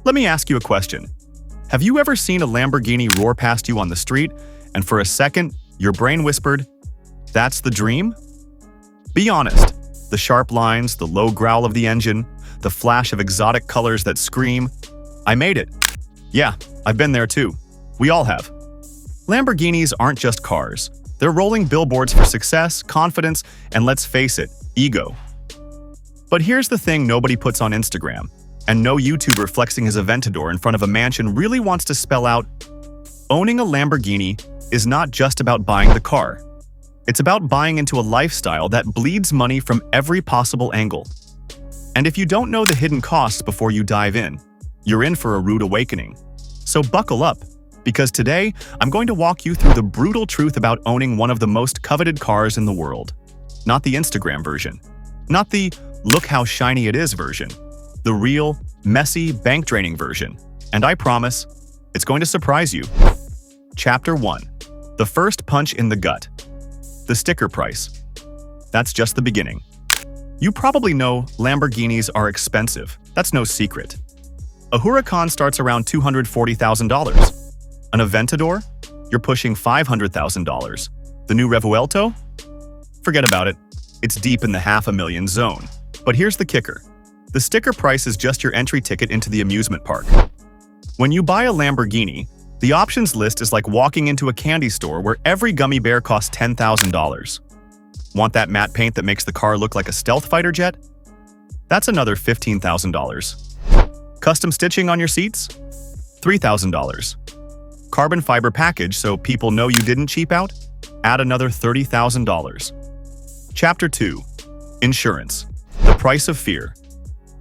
Let me ask you a question. Have you ever seen a Lamborghini roar past you on the street, and for a second, your brain whispered, "That's the dream"? Be honest. The sharp lines, the low growl of the engine, the flash of exotic colors that scream, "I made it." Yeah, I've been there too. We all have. Lamborghinis aren't just cars. They're rolling billboards for success, confidence, and let's face it, ego. But here's the thing nobody puts on Instagram, and no YouTuber flexing his Aventador in front of a mansion really wants to spell out: owning a Lamborghini is not just about buying the car. It's about buying into a lifestyle that bleeds money from every possible angle. And if you don't know the hidden costs before you dive in, you're in for a rude awakening. So buckle up, because today I'm going to walk you through the brutal truth about owning one of the most coveted cars in the world. Not the Instagram version. Not the "look how shiny it is" version. The real, messy, bank-draining version. And I promise, it's going to surprise you. Chapter 1. The first punch in the gut. The sticker price. That's just the beginning. You probably know Lamborghinis are expensive. That's no secret. A Huracan starts around $240,000. An Aventador? You're pushing $500,000. The new Revuelto? Forget about it. It's deep in the $500,000 zone. But here's the kicker. The sticker price is just your entry ticket into the amusement park. When you buy a Lamborghini, the options list is like walking into a candy store where every gummy bear costs $10,000. Want that matte paint that makes the car look like a stealth fighter jet? That's another $15,000. Custom stitching on your seats? $3,000. Carbon fiber package so people know you didn't cheap out? Add another $30,000. Chapter 2. Insurance. The price of fear.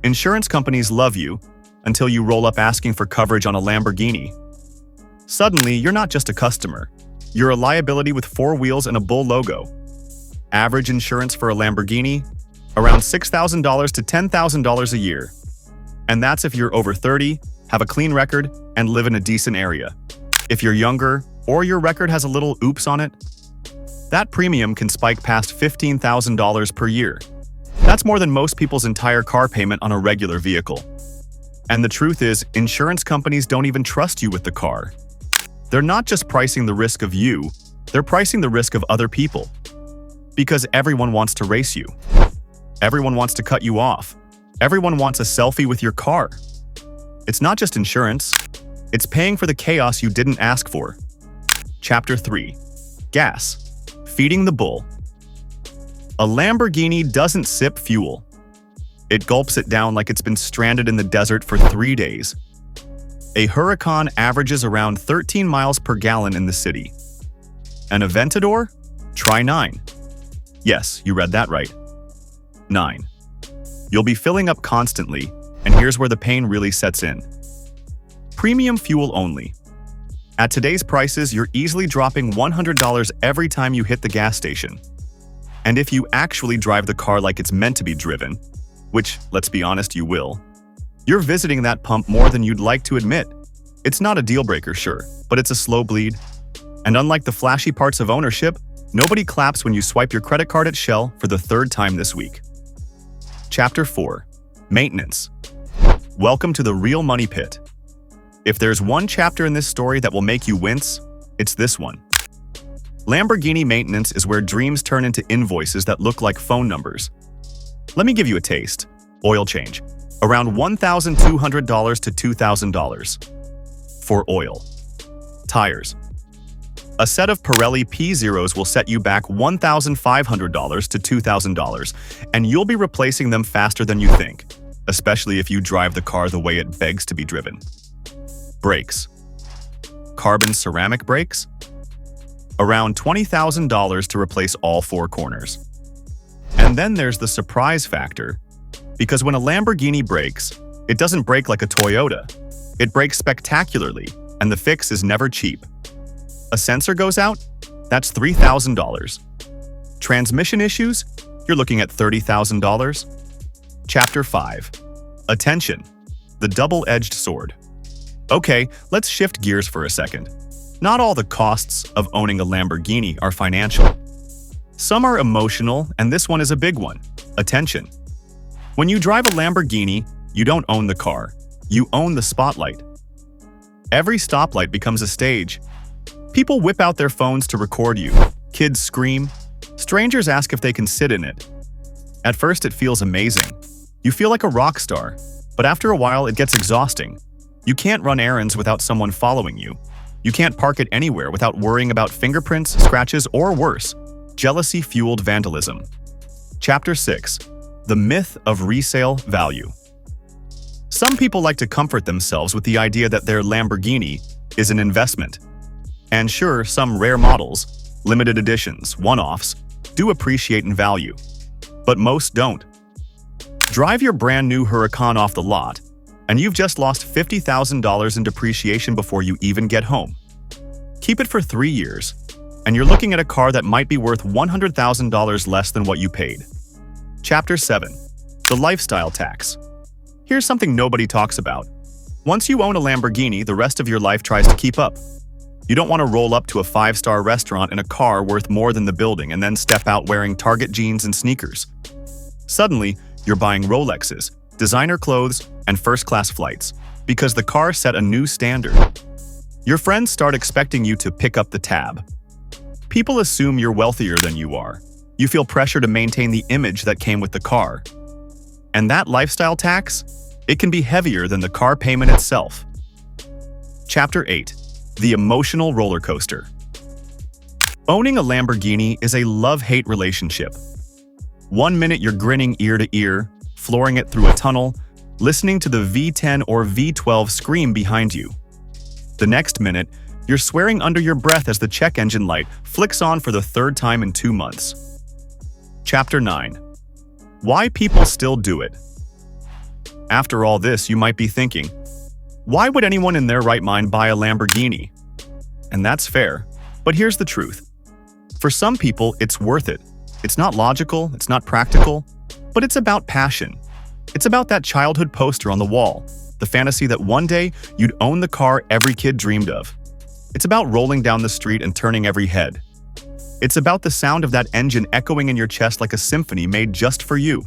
Insurance companies love you until you roll up asking for coverage on a Lamborghini. Suddenly, you're not just a customer. You're a liability with 4 wheels and a bull logo. Average insurance for a Lamborghini? Around $6,000 to $10,000 a year. And that's if you're over 30, have a clean record, and live in a decent area. If you're younger, or your record has a little oops on it, that premium can spike past $15,000 per year. That's more than most people's entire car payment on a regular vehicle. And the truth is, insurance companies don't even trust you with the car. They're not just pricing the risk of you, they're pricing the risk of other people. Because everyone wants to race you. Everyone wants to cut you off. Everyone wants a selfie with your car. It's not just insurance, it's paying for the chaos you didn't ask for. Chapter 3. Gas. Feeding the bull. A Lamborghini doesn't sip fuel. It gulps it down like it's been stranded in the desert for 3 days. A Huracan averages around 13 miles per gallon in the city. An Aventador? Try 9. Yes, you read that right. 9. You'll be filling up constantly, and here's where the pain really sets in. Premium fuel only. At today's prices, you're easily dropping $100 every time you hit the gas station. And if you actually drive the car like it's meant to be driven, which, let's be honest, you will, you're visiting that pump more than you'd like to admit. It's not a deal breaker, sure, but it's a slow bleed. And unlike the flashy parts of ownership, nobody claps when you swipe your credit card at Shell for the 3rd time this week. Chapter 4. Maintenance. Welcome to the real money pit. If there's one chapter in this story that will make you wince, it's this one. Lamborghini maintenance is where dreams turn into invoices that look like phone numbers. Let me give you a taste. Oil change. Around $1,200 to $2,000. For oil. Tires. A set of Pirelli P0s will set you back $1,500 to $2,000, and you'll be replacing them faster than you think, especially if you drive the car the way it begs to be driven. Brakes. Carbon ceramic brakes? Around $20,000 to replace all 4 corners. And then there's the surprise factor, because when a Lamborghini brakes, it doesn't brake like a Toyota. It brakes spectacularly, and the fix is never cheap. A sensor goes out? That's $3,000. Transmission issues? You're looking at $30,000. Chapter 5. Attention. The double-edged sword. Okay, let's shift gears for a second. Not all the costs of owning a Lamborghini are financial. Some are emotional, and this one is a big one. Attention. When you drive a Lamborghini, you don't own the car. You own the spotlight. Every stoplight becomes a stage. People whip out their phones to record you. Kids scream. Strangers ask if they can sit in it. At first, it feels amazing. You feel like a rock star. But after a while, it gets exhausting. You can't run errands without someone following you. You can't park it anywhere without worrying about fingerprints, scratches, or worse, jealousy-fueled vandalism. Chapter 6. The Myth of Resale Value. Some people like to comfort themselves with the idea that their Lamborghini is an investment. And sure, some rare models, limited editions, one-offs, do appreciate in value. But most don't. Drive your brand new Huracan off the lot, and you've just lost $50,000 in depreciation before you even get home. Keep it for 3 years, and you're looking at a car that might be worth $100,000 less than what you paid. Chapter 7. The Lifestyle Tax. Here's something nobody talks about. Once you own a Lamborghini, the rest of your life tries to keep up. You don't want to roll up to a 5-star restaurant in a car worth more than the building and then step out wearing Target jeans and sneakers. Suddenly, you're buying Rolexes, designer clothes, and first-class flights, because the car set a new standard. Your friends start expecting you to pick up the tab. People assume you're wealthier than you are. You feel pressure to maintain the image that came with the car. And that lifestyle tax? It can be heavier than the car payment itself. Chapter 8. The Emotional Roller Coaster. Owning a Lamborghini is a love-hate relationship. One minute you're grinning ear to ear, flooring it through a tunnel, listening to the V10 or V12 scream behind you. The next minute, you're swearing under your breath as the check engine light flicks on for the 3rd time in 2 months. Chapter 9. Why people still do it. After all this, you might be thinking, why would anyone in their right mind buy a Lamborghini? And that's fair, but here's the truth. For some people, it's worth it. It's not logical, it's not practical, but it's about passion. It's about that childhood poster on the wall, the fantasy that one day you'd own the car every kid dreamed of. It's about rolling down the street and turning every head. It's about the sound of that engine echoing in your chest like a symphony made just for you.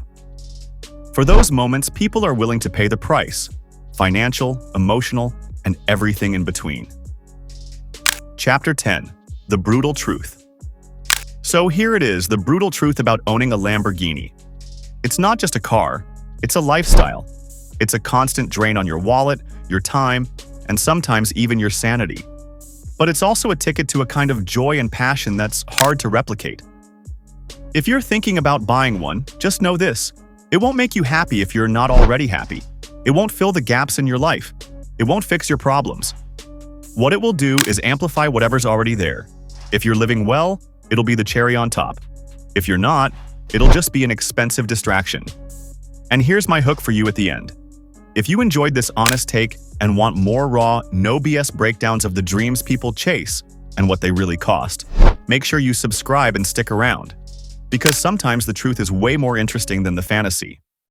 For those moments, people are willing to pay the price: financial, emotional, and everything in between. Chapter 10. The Brutal Truth. So here it is, the brutal truth about owning a Lamborghini. It's not just a car, it's a lifestyle. It's a constant drain on your wallet, your time, and sometimes even your sanity. But it's also a ticket to a kind of joy and passion that's hard to replicate. If you're thinking about buying one, just know this: it won't make you happy if you're not already happy. It won't fill the gaps in your life. It won't fix your problems. What it will do is amplify whatever's already there. If you're living well, it'll be the cherry on top. If you're not, it'll just be an expensive distraction. And here's my hook for you at the end. If you enjoyed this honest take and want more raw, no BS breakdowns of the dreams people chase and what they really cost, make sure you subscribe and stick around. Because sometimes the truth is way more interesting than the fantasy.